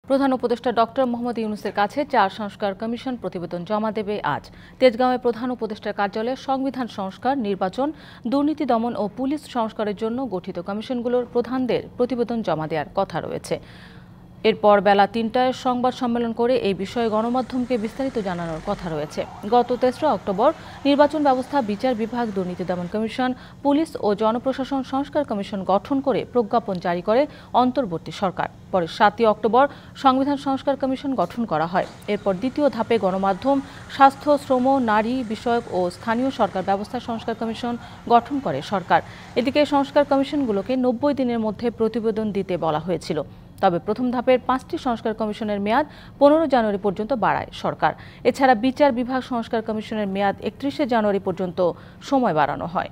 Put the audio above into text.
প্রধান উপদেষ্টা ডক্টর মোহাম্মদ ইউনূসের কাছে ৪ সংস্কার কমিশন প্রতিবেদন জমা দেবে আজ। তেজগাঁওয়ে প্রধান উপদেষ্টার কার্যালয়ে সংবিধান সংস্কার, নির্বাচন, দুর্নীতি দমন ও পুলিশ সংস্কারের জন্য গঠিত কমিশনগুলোর প্রধানদের প্রতিবেদন জমা দেওয়ার কথা রয়েছে। এরপর বেলা ৩টায় সংবাদ সম্মেলন করে এই বিষয়ে গণমাধ্যমকে বিস্তারিত জানানোর কথা রয়েছে। গত ৩রা অক্টোবর নির্বাচন ব্যবস্থা, বিচার বিভাগ, দুর্নীতি দমন কমিশন, পুলিশ ও জনপ্রশাসন সংস্কার কমিশন গঠন করে প্রজ্ঞাপন জারি করে অন্তর্বর্তী সরকার। পরে ৭ই অক্টোবর সংবিধান সংস্কার কমিশন গঠন করা হয়। এরপর দ্বিতীয় ধাপে গণমাধ্যম, স্বাস্থ্য, শ্রম, নারী বিষয়ক ও স্থানীয় সরকার ব্যবস্থা সংস্কার কমিশন গঠন করে সরকার। এদিকে সংস্কার কমিশনগুলোকে ৯০ দিনের মধ্যে প্রতিবেদন দিতে বলা হয়েছিল। তবে প্রথম ধাপের ৫টি সংস্কার কমিশনের মেয়াদ ১৫ জানুয়ারি পর্যন্ত বাড়ায় সরকার। এছাড়া বিচার বিভাগ সংস্কার কমিশনের মেয়াদ ৩১শে জানুয়ারি পর্যন্ত সময় বাড়ানো হয়।